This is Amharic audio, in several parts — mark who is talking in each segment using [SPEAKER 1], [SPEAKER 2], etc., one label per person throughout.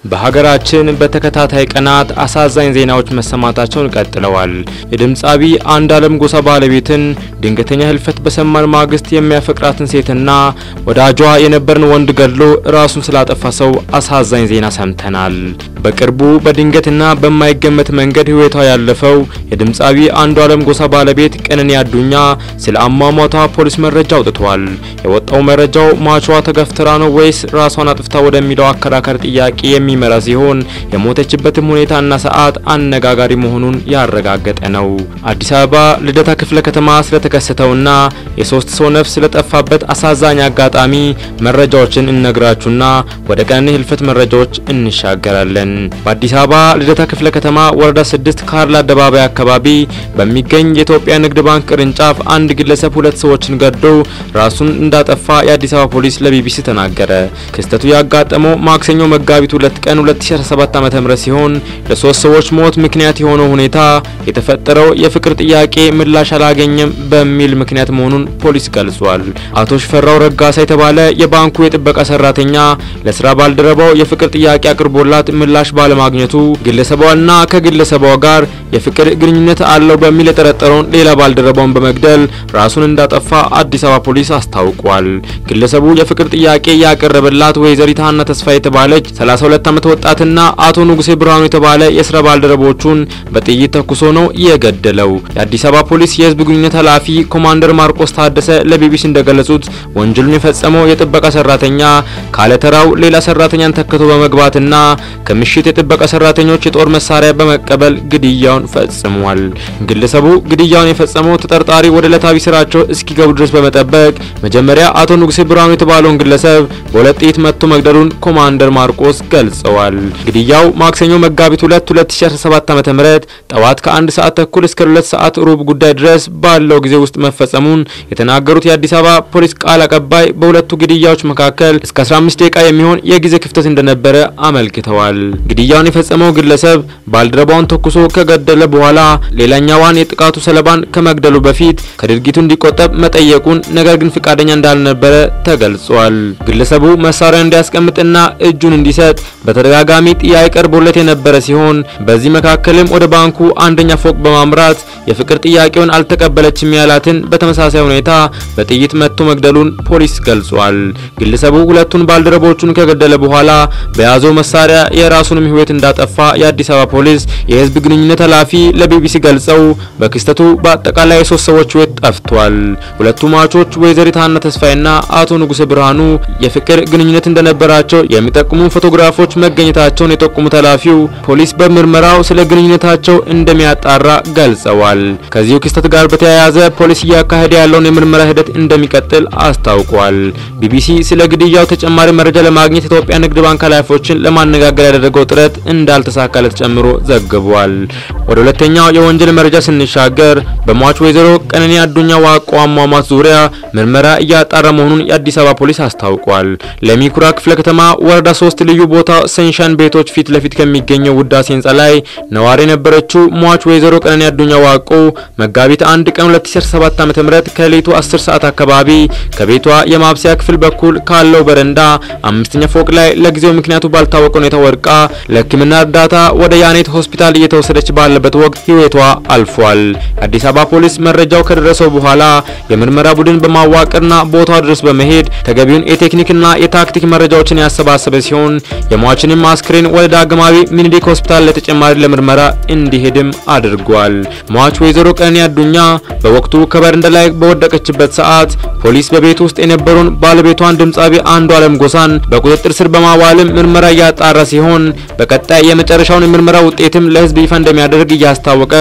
[SPEAKER 1] በሀገራችን በተከታታይ ቀናት አሳዛኝ ዜናዎች መሰማታቸውን ቀጥለዋል። የድምጻዊ አንዱዓለም ጎሳ ባለቤትን ድንገተኛ ህልፈት በሰማን ማግስት የሚያፈቅራትን ሴትና ወዳጇ የነበረን ወንድ ገድሎ ራሱን ስላጠፋ ሰው አሳዛኝ ዜና ሰምተናል። በቅርቡ በድንገትና በማይገመት መንገድ ህይወቷ ያለፈው የድምጻዊ አንዱዓለም ጎሳ ባለቤት ቀነኒ አዱኛ ስለ አሟሟቷ ፖሊስ መረጃ አውጥቷል። የወጣው መረጃው ማቿ ተገፍትራ ነው ወይስ ራሷን አጥፍታ ወደሚለው አከራካሪ ጥያቄ የሚመራ ሲሆን የሞተችበትም ሁኔታና ሰዓት አነጋጋሪ መሆኑን ያረጋገጠ ነው። አዲስ አበባ ልደታ ክፍለ ከተማ ስለተከሰተውና የሶስት ሰው ነፍስ ስለጠፋበት አሳዛኝ አጋጣሚ መረጃዎችን እንነግራችሁና ወደ ቀነኒ ህልፈት መረጃዎች እንሻገራለን። በአዲስ አበባ ልደታ ክፍለ ከተማ ወረዳ 6 ካርል አደባባይ አካባቢ በሚገኝ የኢትዮጵያ ንግድ ባንክ ቅርንጫፍ አንድ ግለሰብ ሁለት ሰዎችን ገድሎ ራሱን እንዳጠፋ የአዲስ አበባ ፖሊስ ለቢቢሲ ተናገረ። ክስተቱ ያጋጠመው ማክሰኞ መጋቢት 2 ቀን 2017 ዓ.ም ሲሆን ለሶስት ሰዎች ሞት ምክንያት የሆነው ሁኔታ የተፈጠረው የፍቅር ጥያቄ ምላሽ አላገኘም በሚል ምክንያት መሆኑን ፖሊስ ገልጿል። አቶ ሽፈራው ረጋሳ የተባለ የባንኩ የጥበቃ ሰራተኛ ለስራ ባልደረባው የፍቅር ጥያቄ አቅርቦላት ምላሽ ባለማግኘቱ ግለሰቧና ከግለሰቧ ጋር የፍቅር ግንኙነት አለው በሚል የተጠረጠረውን ሌላ ባልደረባውን በመግደል ራሱን እንዳጠፋ አዲስ አበባ ፖሊስ አስታውቋል። ግለሰቡ የፍቅር ጥያቄ ያቀረበላት ወይዘሪት ሀና ተስፋ የተባለች 32 ዓመት ወጣትና አቶ ንጉሴ ብርሃኑ የተባለ የስራ ባልደረቦቹን በጥይት ተኩሶ ነው የገደለው። የአዲስ አበባ ፖሊስ የህዝብ ግንኙነት ኃላፊ ኮማንደር ማርቆስ ታደሰ ለቢቢሲ እንደገለጹት ወንጀሉን የፈጸመው የጥበቃ ሰራተኛ ካለተራው ሌላ ሰራተኛን ተከቶ በመግባትና ከምሽት የጥበቃ ሰራተኞች የጦር መሳሪያ በመቀበል ግድያውን ፈጽሟል። ግለሰቡ ግድያውን የፈጸመው ተጠርጣሪ ወደ ዕለታዊ ስራቸው እስኪገቡ ድረስ በመጠበቅ መጀመሪያ አቶ ንጉሴ ብርሃኑ የተባለውን ግለሰብ በሁለት ጥይት መትቶ መግደሉን ኮማንደር ማርቆስ ገልጸዋል። ግድያው ማክሰኞ መጋቢት 2 2017 ዓ.ም ጠዋት ከ1 ሰዓት ተኩል እስከ 2 ሰዓት ሩብ ጉዳይ ድረስ ባለው ጊዜ ውስጥ መፈጸሙን የተናገሩት የአዲስ አበባ ፖሊስ ቃል አቀባይ በሁለቱ ግድያዎች መካከል እስከ 15 ደቂቃ የሚሆን የጊዜ ክፍተት እንደነበረ አመልክተዋል። ግድያውን የፈጸመው ግለሰብ ባልደረባውን ተኩሶ ከገደለ በኋላ ሌላኛዋን የጥቃቱ ሰለባን ከመግደሉ በፊት ከድርጊቱ እንዲቆጠብ መጠየቁን ነገር ግን ፍቃደኛ እንዳልነበረ ተገልጿል። ግለሰቡ መሳሪያ እንዲያስቀምጥና እጁን እንዲሰጥ በተደጋጋሚ ጥያቄ ቀርቦለት የነበረ ሲሆን በዚህ መካከልም ወደ ባንኩ አንደኛ ፎቅ በማምራት የፍቅር ጥያቄውን አልተቀበለችም ያላትን በተመሳሳይ ሁኔታ በጥይት መትቶ መግደሉን ፖሊስ ገልጿል። ግለሰቡ ሁለቱን ባልደረቦቹን ከገደለ በኋላ በያዘው መሳሪያ የራሱንም ህይወት እንዳጠፋ የአዲስ አበባ ፖሊስ የህዝብ ግንኙነት ኃላፊ ለቢቢሲ ገልጸው በክስተቱ በአጠቃላይ 3 ሰዎች ህይወት ጠፍቷል። ሁለቱ ማቾች ወይዘሪት ሀና ተስፋይና አቶ ንጉሴ ብርሃኑ የፍቅር ግንኙነት እንደነበራቸው የሚጠቁሙ ፎቶግራፎች መገኘታቸውን የጠቆሙት ኃላፊው ፖሊስ በምርመራው ስለ ግንኙነታቸው እንደሚያጣራ ገልጸዋል። ከዚሁ ክስተት ጋር በተያያዘ ፖሊስ እያካሄደ ያለውን የምርመራ ሂደት እንደሚቀጥል አስታውቋል። ቢቢሲ ስለ ግድያው ተጨማሪ መረጃ ለማግኘት የኢትዮጵያ ንግድ ባንክ ኃላፊዎችን ለማነጋገር ያደረገው ጥረት እንዳልተሳካለት ጨምሮ ዘግቧል። ወደ ሁለተኛው የወንጀል መረጃ ስንሻገር በሟች ወይዘሮ ቀነኒ አዱኛ ዋቆ አሟሟት ዙሪያ ምርመራ እያጣራ መሆኑን የአዲስ አበባ ፖሊስ አስታውቋል። ለሚኩራ ክፍለ ከተማ ወረዳ 3 ልዩ ቦታ ሰንሻን ቤቶች ፊት ለፊት ከሚገኘው ውዳሴ ህንጻ ላይ ነዋሪ የነበረችው ሟች ወይዘሮ ቀነኒ አዱኛ ዋቆ መጋቢት 1 ቀን 2017 ዓ.ም ከሌሊቱ 10 ሰዓት አካባቢ ከቤቷ የማብሰያ ክፍል በኩል ካለው በረንዳ 5ኛ ፎቅ ላይ ለጊዜው ምክንያቱ ባልታወቀ ሁኔታ ወድቃ ለሕክምና እርዳታ ወደ ያኔት ሆስፒታል እየተወሰደች ባለበት ወቅት ህይወቷ አልፏል። አዲስ አበባ ፖሊስ መረጃው ከደረሰው በኋላ የምርመራ ቡድን በማዋቀርና ቦታው ድረስ በመሄድ ተገቢውን የቴክኒክና የታክቲክ መረጃዎችን ያሰባሰበ ሲሆን የሟችንም አስክሬን ወደ ዳግማዊ ሚኒሊክ ሆስፒታል ለተጨማሪ ለምርመራ እንዲሄድም አድርጓል። ሟች ወይዘሮ ቀነኒ አዱኛ በወቅቱ ከበረንዳ ላይ በወደቀችበት ሰዓት ፖሊስ በቤት ውስጥ የነበረውን ባለቤቷን ድምጻዊ አንዱዓለም ጎሳን በቁጥጥር ስር በማዋልም ምርመራ ያጣራ ሲሆን በቀጣይ የመጨረሻውን የምርመራ ውጤትም ለህዝብ ይፋ እንደሚያደርግ ያስታወቀ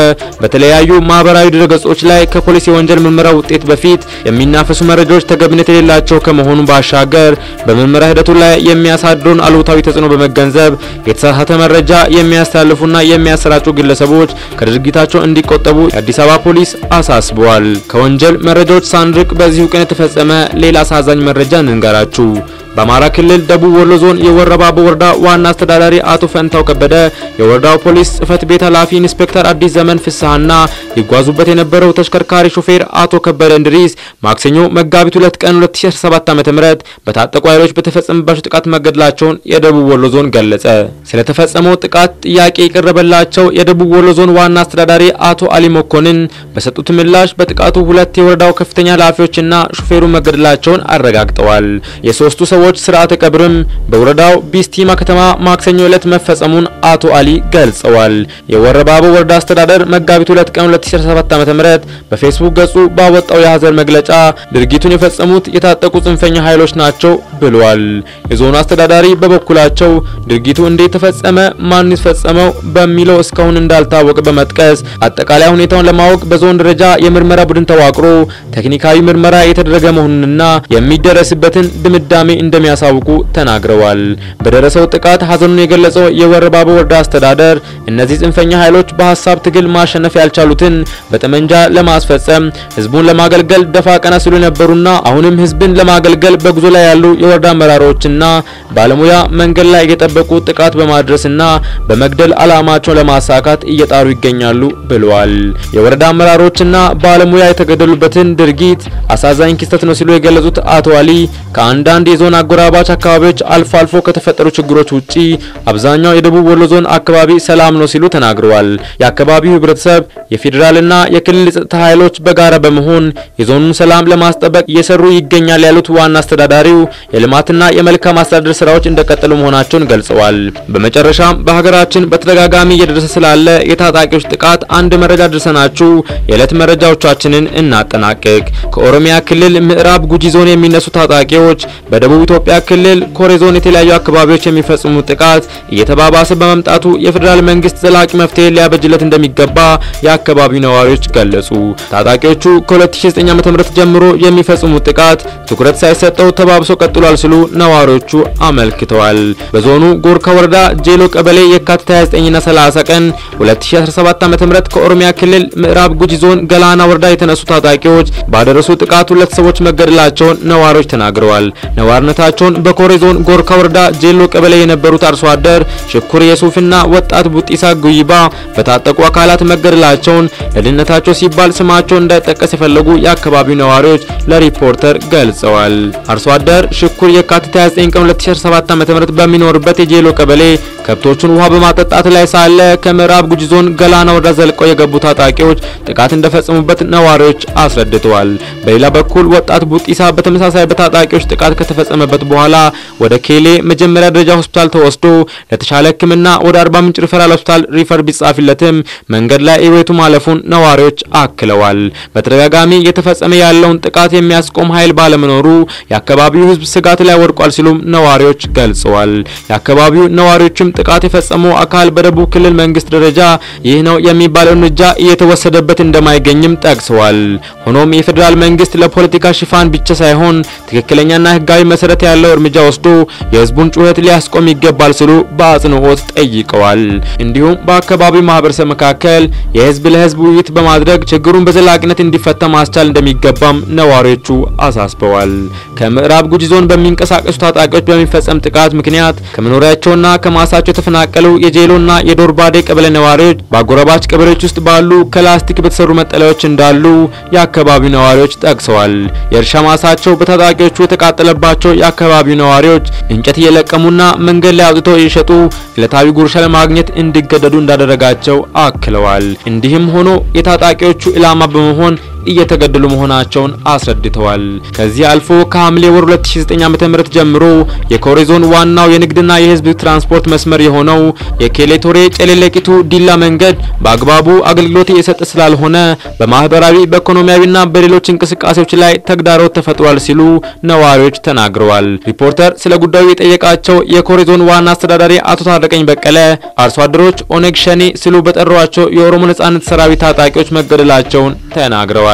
[SPEAKER 1] በተለያዩ ማህበራዊ ድረገጾች ላይ ከፖሊስ የወንጀል ምርመራ ውጤት በፊት የሚናፈሱ መረጃዎች ተገቢነት የሌላቸው ከመሆኑ ባሻገር በምርመራ ሂደቱ ላይ የሚያሳድሩን አሉታዊ ተጽዕኖ በመገንዘብ የተሳሳተ መረጃ የሚያስተላልፉና የሚያሰራጩ ግለሰቦች ከድርጊታቸው እንዲቆጠቡ የአዲስ አበባ ፖሊስ አሳስቧል። ከወንጀል መረጃዎች ሳንርቅ በዚሁ ቀን የተፈጸመ ሌላ አሳዛኝ መረጃ እንንገራችሁ። በአማራ ክልል ደቡብ ወሎ ዞን የወረባቦ ወረዳ ዋና አስተዳዳሪ አቶ ፈንታው ከበደ የወረዳው ፖሊስ ጽፈት ቤት ኃላፊ ኢንስፔክተር አዲስ ዘመን ፍሳሐና ይጓዙበት የነበረው ተሽከርካሪ ሾፌር አቶ ከበደ እንድሪስ ማክሰኞ መጋቢት 2 ቀን 2017 ዓ.ም በታጠቁ ኃይሎች በተፈጸመባቸው ጥቃት መገደላቸውን የደቡብ ወሎ ዞን ገለጸ። ስለተፈጸመው ጥቃት ጥያቄ የቀረበላቸው የደቡብ ወሎ ዞን ዋና አስተዳዳሪ አቶ አሊ መኮንን በሰጡት ምላሽ በጥቃቱ 2 የወረዳው ከፍተኛ ኃላፊዎችና ሹፌሩ መገደላቸውን አረጋግጠዋል። የሶስቱ ሰዎች ስርዓተ ቀብርም በወረዳው ቢስቲማ ከተማ ማክሰኞ ዕለት መፈጸሙን አቶ አሊ ገልጸዋል። የወረባቦ ወረዳ አስተዳደር መጋቢት 2 ቀን 2017 ዓ.ም በፌስቡክ ገጹ ባወጣው የሐዘን መግለጫ ድርጊቱን የፈጸሙት የታጠቁ ጽንፈኛ ኃይሎች ናቸው ብለዋል። የዞኑ አስተዳዳሪ በበኩላቸው ድርጊቱ እንዴት ተፈጸመ፣ ማን ይፈጸመው በሚለው እስካሁን እንዳልታወቀ በመጥቀስ አጠቃላይ ሁኔታውን ለማወቅ በዞን ደረጃ የምርመራ ቡድን ተዋቅሮ ቴክኒካዊ ምርመራ የተደረገ መሆኑንና የሚደረስበትን ድምዳሜ እንደሚያሳውቁ ተናግረዋል። በደረሰው ጥቃት ሐዘኑን የገለጸው የወረባቦ ወረዳ አስተዳደር እነዚህ ጽንፈኛ ኃይሎች በሐሳብ ትግል ማሸነፍ ያልቻሉትን በጠመንጃ ለማስፈጸም ህዝቡን ለማገልገል ደፋ ቀና ሲሉ ነበሩና አሁንም ህዝብን ለማገልገል በጉዞ ላይ ያሉ የወረዳ አመራሮችና ባለሙያ መንገድ ላይ እየጠበቁ ጥቃት በማድረስና በመግደል አላማቸውን ለማሳካት እየጣሩ ይገኛሉ ብለዋል። የወረዳ አመራሮችና ባለሙያ የተገደሉበትን ድርጊት አሳዛኝ ክስተት ነው ሲሉ የገለጹት አቶ አሊ ከአንዳንድ የዞን አጎራባች አካባቢዎች አልፎ አልፎ ከተፈጠሩ ችግሮች ውጪ አብዛኛው የደቡብ ወሎ ዞን አካባቢ ሰላም ነው ሲሉ ተናግረዋል። የአካባቢው ህብረተሰብ የፌዴራልና የክልል ጸጥታ ኃይሎች በጋራ በመሆን የዞኑን ሰላም ለማስጠበቅ እየሰሩ ይገኛል ያሉት ዋና አስተዳዳሪው የልማትና የመልካም አስተዳደር ስራዎች እንደቀጠሉ መሆናቸውን ገልጸዋል። በመጨረሻም በሀገራችን በተደጋጋሚ እየደረሰ ስላለ የታጣቂዎች ጥቃት አንድ መረጃ ደርሰናችሁ የዕለት መረጃዎቻችንን እናጠናቅቅ። ከኦሮሚያ ክልል ምዕራብ ጉጂ ዞን የሚነሱ ታጣቂዎች በደቡብ ኢትዮጵያ ክልል ኮሬ ዞን የተለያዩ አካባቢዎች የሚፈጽሙ ጥቃት እየተባባሰ በመምጣቱ የፌዴራል መንግስት ዘላቂ መፍትሄ ሊያበጅለት እንደሚገባ የአካባቢው ነዋሪዎች ገለጹ። ታጣቂዎቹ ከ2009 ዓ.ም ጀምሮ የሚፈጽሙት ጥቃት ትኩረት ሳይሰጠው ተባብሶ ቀጥሏል ሲሉ ነዋሪዎቹ አመልክተዋል። በዞኑ ጎርካ ወረዳ ጄሎ ቀበሌ የካቲት 29ና 30 ቀን 2017 ዓ.ም ከኦሮሚያ ክልል ምዕራብ ጉጂ ዞን ገላና ወረዳ የተነሱ ታጣቂዎች ባደረሱ ጥቃት 2 ሰዎች መገደላቸውን ነዋሪዎች ተናግረዋል። ነዋሪነታቸውን በኮሬ ዞን ጎርካ ወረዳ ጄሎ ቀበሌ የነበሩት አርሶ አደር ሽኩር የሱፍና ወጣት ቡጢሳ ጉይባ በታጠቁ አካላት መገደላቸውን ለደህንነታቸው ሲባል ስማቸው እንዳይጠቀስ የፈለጉ የአካባቢው ነዋሪዎች ለሪፖርተር ገልጸዋል። አርሶ አደር ሽኩር የካቲት 29 ቀን 2017 ዓ.ም በሚኖርበት የጄሎ ቀበሌ ከብቶቹን ውሃ በማጠጣት ላይ ሳለ ከምዕራብ ጉጂ ዞን ገላና ወረዳ ዘልቀው የገቡ ታጣቂዎች ጥቃት እንደፈጸሙበት ነዋሪዎች አስረድተዋል። በሌላ በኩል ወጣት ቡጢሳ በተመሳሳይ በታጣቂዎች ጥቃት ከተፈጸመበት በኋላ ወደ ኬሌ መጀመሪያ ደረጃ ሆስፒታል ተወስዶ ለተሻለ ሕክምና ወደ አርባ ምንጭ ሪፈራል ሆስፒታል ሪፈር ቢጻፍለትም መንገድ ላይ ህይወቱ ማለፉን ነዋሪዎች አክለዋል። በተደጋጋሚ እየተፈጸመ ያለውን ጥቃት የሚያስቆም ኃይል ባለመኖሩ የአካባቢው ህዝብ ስጋት ላይ ወድቋል ሲሉም ነዋሪዎች ገልጸዋል። የአካባቢው ነዋሪዎችም ጥቃት የፈጸመው አካል በደቡብ ክልል መንግስት ደረጃ ይህ ነው የሚባለው እርምጃ እየተወሰደበት እንደማይገኝም ጠቅሰዋል። ሆኖም የፌዴራል መንግስት ለፖለቲካ ሽፋን ብቻ ሳይሆን ትክክለኛና ህጋዊ መሰረት ያለው እርምጃ ወስዶ የህዝቡን ጩኸት ሊያስቆም ይገባል ሲሉ በአጽንኦት ጠይቀዋል። እንዲሁም በአካባቢው ማህበረሰብ መካከል የህዝብ ለህዝብ ውይይት በማድረግ ችግሩን በዘላቂነት እንዲፈታ ማስቻል እንደሚገባም ነዋሪዎቹ አሳስበዋል። ከምዕራብ ጉጂ ዞን በሚንቀሳቀሱ ታጣቂዎች በሚፈጸም ጥቃት ምክንያት ከመኖሪያቸውና ከማሳቸው የተፈናቀሉ የጄሎና የዶርባዴ ቀበሌ ነዋሪዎች በአጎራባች ቀበሌዎች ውስጥ ባሉ ከላስቲክ በተሰሩ መጠለያዎች እንዳሉ የአካባቢው ነዋሪዎች ጠቅሰዋል። የእርሻ ማሳቸው በታጣቂዎቹ የተቃጠለባቸው የአካባቢው ነዋሪዎች እንጨት እየለቀሙና መንገድ ላይ አውጥተው እየሸጡ ዕለታዊ ጉርሻ ለማግኘት እንዲገደዱ እንዳደረጋቸው አክለዋል። እንዲህም ሆኖ የታጣቂዎቹ ኢላማ በመሆን እየተገደሉ መሆናቸውን አስረድተዋል። ከዚህ አልፎ ከሐምሌ ወር 2009 ዓ.ም ጀምሮ የኮሬ ዞን ዋናው የንግድና የህዝብ ትራንስፖርት መስመር የሆነው የኬሌቶሬ ጨሌለቂቱ ዲላ መንገድ በአግባቡ አገልግሎት እየሰጠ ስላልሆነ በማህበራዊ በኢኮኖሚያዊና በሌሎች እንቅስቃሴዎች ላይ ተግዳሮት ተፈጥሯል ሲሉ ነዋሪዎች ተናግረዋል። ሪፖርተር ስለ ጉዳዩ የጠየቃቸው የኮሬ ዞን ዋና አስተዳዳሪ አቶ ታረቀኝ በቀለ አርሶ አደሮች ኦነግ ሸኔ ሲሉ በጠሯቸው የኦሮሞ ነጻነት ሰራዊት ታጣቂዎች መገደላቸውን ተናግረዋል።